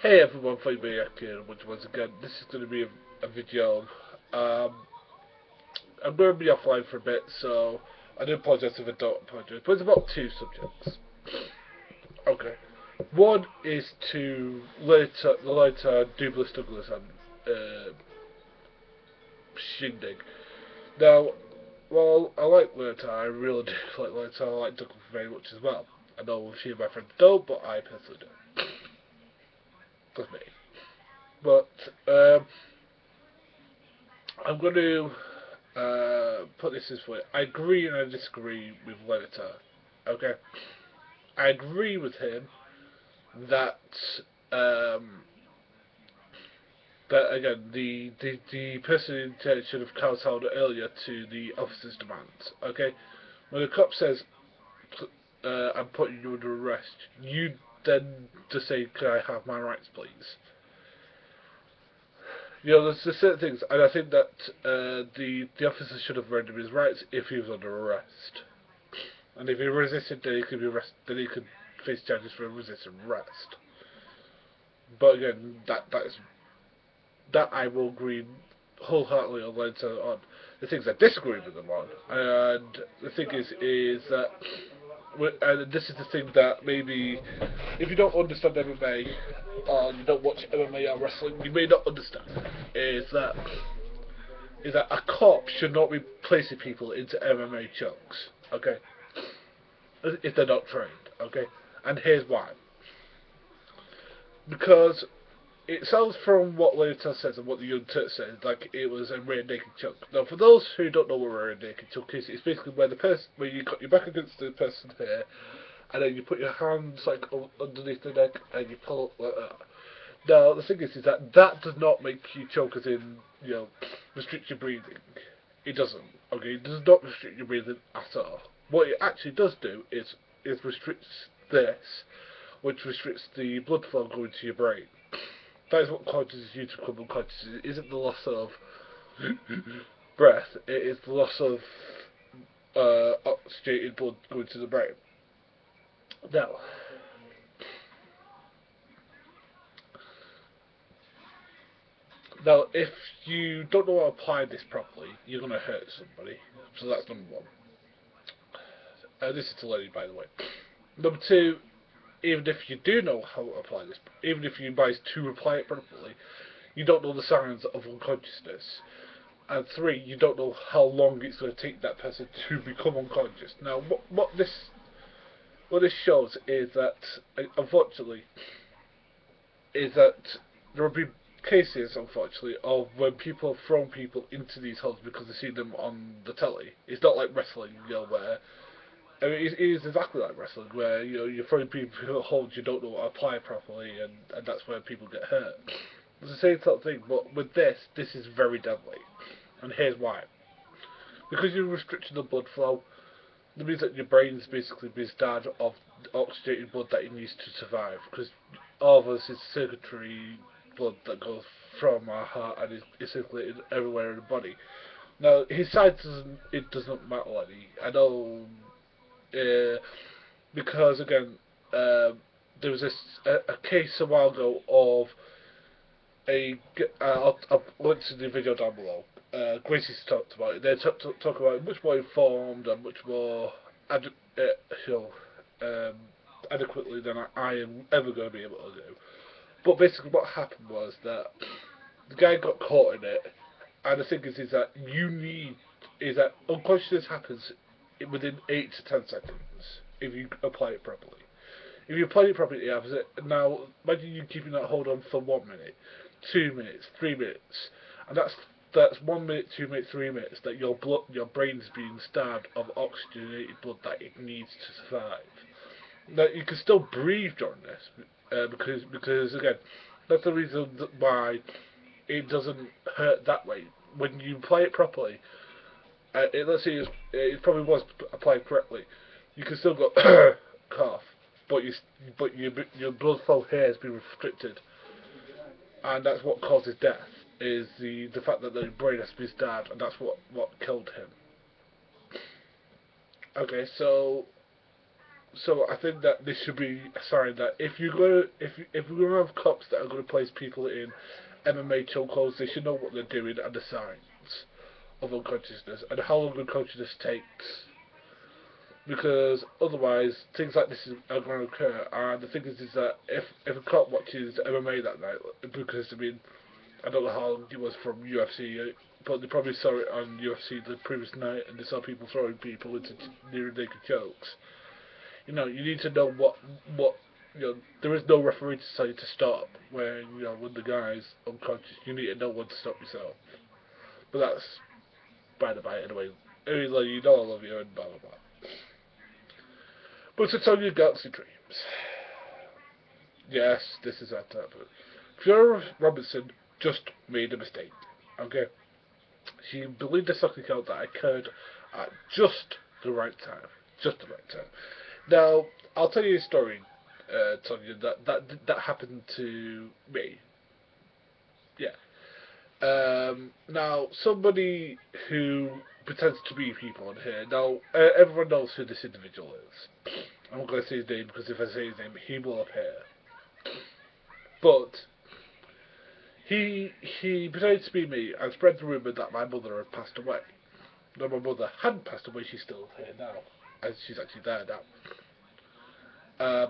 Hey everyone, Phoneybeetlemaniacxs here, which once again, this is going to be a video. Um, I'm going to be offline for a bit, so I do apologise if I don't apologise, but it's about two subjects. Okay. One is to the later Douglas Douglas and Shindig. Now, while I like Lurta, I really do like Lurta, I like Douglas very much as well. I know a few of my friends don't, but I personally do. That's me. But, I'm going to put this this way. I agree and I disagree with Lota. Okay? I agree with him that that again the person should have kowtowed earlier to the officer's demands. Okay? When the cop says I'm putting you under arrest, you then just say, can I have my rights please? You know, there's certain things, and I think that the officer should have rendered his rights if he was under arrest. And if he resisted, then he could be arrested. Then he could face charges for resisting arrest. But again, that I will agree wholeheartedly on later on. The things I disagree with them on, and the thing is that, and this is the thing that maybe if you don't understand MMA or you don't watch MMA or wrestling, you may not understand. Is that a cop should not be placing people into MMA chokes. Okay, if they're not trained. Okay, and here's why. Because it sounds from what Lota says and what the young Turk says like it was a rear naked choke. Now, for those who don't know what a rear naked choke is, it's basically where you got your back against the person here, and then you put your hands like underneath the neck and you pull like that. Now, the thing is that does not make you choke as in, restrict your breathing. It doesn't. Okay, it does not restrict your breathing at all. What it actually does do is restricts this, which restricts the blood flow going to your brain. That is what causes you to become unconscious. It isn't the loss of breath, it is the loss of oxygenated blood going to the brain. Now, if you don't know how to apply this properly, you're going to hurt somebody. So that's number one. This is to Lenny, by the way. Number two, even if you do know how to apply this, even if you advise to apply it properly, you don't know the signs of unconsciousness. And three, you don't know how long it's going to take that person to become unconscious. Now, what this shows is that, unfortunately, is that there will be cases, unfortunately, of when people have thrown people into these holes because they see them on the telly. It's not like wrestling, where I mean, it is exactly like wrestling, where you're throwing people into holes you don't know how to apply properly, and that's where people get hurt. It's the same sort of thing, but with this is very deadly, and here's why. Because you're restricting the blood flow, that means that your brain's basically being starved of oxygenated blood that it needs to survive. Because all of us is circulatory blood that goes from our heart and is circulated everywhere in the body. Now, his size doesn't matter any. I know, because again, there was a case a while ago of I'll link to the video down below. Gracie's talked about it. They talk about it much more informed and much more adequately than I am ever going to be able to do. But basically, what happened was that the guy got caught in it, and the thing is that unconsciousness happens within 8 to 10 seconds if you apply it properly. If you apply it properly, it happens. Now, imagine you keeping that hold on for 1 minute, 2 minutes, 3 minutes, and that's 1 minute, 2 minutes, 3 minutes that your brain is being starved of oxygenated blood that it needs to survive. Now, you can still breathe during this because again, that's the reason why it doesn't hurt that way. When you apply it properly, let's say it probably was applied correctly, you can still go cough, but your blood flow here has been restricted, and that's what causes death. Is the fact that the brain has been starved, and that's what killed him. Okay, so So I think that this should be a sign that if we're gonna have cops that are gonna place people in MMA chokeholds, they should know what they're doing and the signs of unconsciousness and how long unconsciousness takes. Because otherwise, things like this are going to occur. And the thing is that if a cop watches MMA that night, because I mean, I don't know how long it was from UFC, but they probably saw it on UFC the previous night, and they saw people throwing people into near naked chokes. You know, you need to know what you know. There is no referee to tell you to stop when when the guy's unconscious. You need to know when to stop yourself. But that's by the by anyway. Anyway, you know I love you and blah blah blah. But to tell you galaxy dreams. Yes, this is that type of. Fiona Robinson just made a mistake. Okay? She believed the sucker count that occurred at just the right time. Just the right time. Now, I'll tell you a story, Tonya, that happened to me. Yeah. Now, somebody who pretends to be people on here. Now, everyone knows who this individual is. I'm not going to say his name because if I say his name, he will appear. But he pretended to be me and spread the rumour that my mother had passed away. Now, my mother hadn't passed away; she's still here now, and she's actually there now.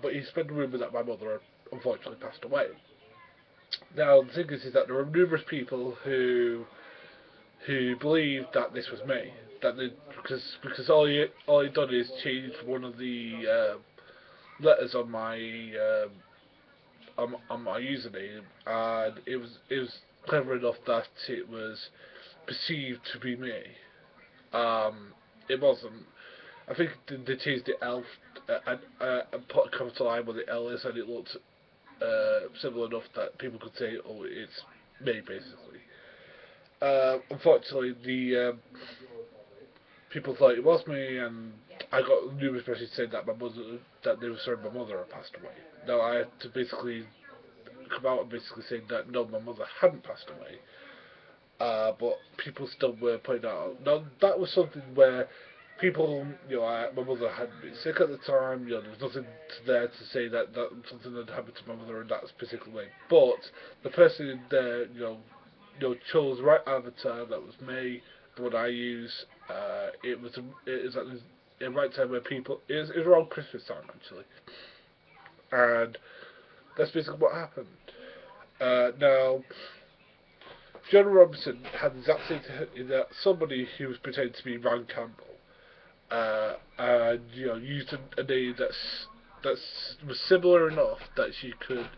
But he spread the rumour that my mother had unfortunately passed away. Now, the thing is that there are numerous people who believed that this was me. That they, because all he done is change one of the letters on my on my username, and it was clever enough that it was perceived to be me. It wasn't. I think they changed the L and put a capital I where the L is, and it looked similar enough that people could say, "Oh, it's me," basically. Unfortunately, the people thought it was me, and I got numerous messages saying that that they were sorry my mother had passed away. Now I had to basically come out and basically say that no, my mother hadn't passed away. But people still were pointing out. Now that was something where people, my mother had been sick at the time. There was nothing there to say that something had happened to my mother in that particular way. But the person there, chose the right avatar. That was me. The one I use. It is at the right time where people. It was around Christmas time actually, and that's basically what happened. Now, John Robinson had exactly that somebody who was pretending to be Ryan Campbell, and used a name that's was similar enough that she could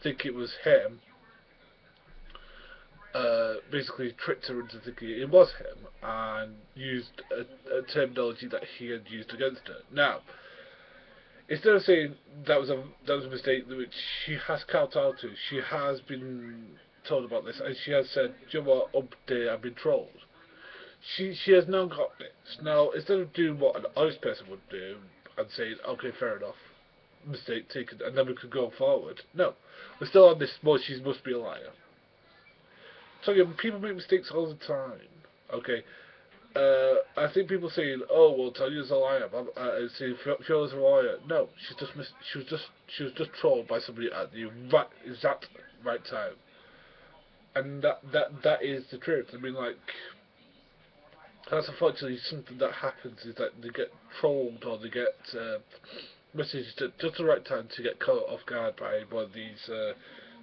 think it was him. Basically tricked her into thinking it was him, and used a terminology that he had used against her. Now, instead of saying that was a mistake which she has kowtowed to, she has been told about this, and she has said, "Do you know what? Up there, I've been trolled." She has now got this. Now, instead of doing what an honest person would do and saying, "Okay, fair enough, mistake taken," and then we could go forward. No, we're still on this. Well, she must be a liar. So yeah, people make mistakes all the time. Okay. I think people saying, "Oh, well, Tanya's a liar," saying Fiona's a liar. No, she was just trolled by somebody at the exact right time, and that is the truth. I mean, like, that's unfortunately something that happens is that they get trolled or they get messages at just the right time to get caught off guard by one of these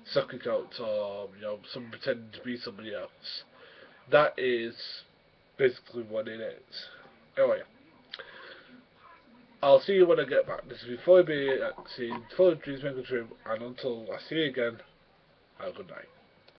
sucker accounts or someone pretending to be somebody else. That is basically what it is. Anyway, I'll see you when I get back. This is before me, before the dreams make a true, and until I see you again, have a good night.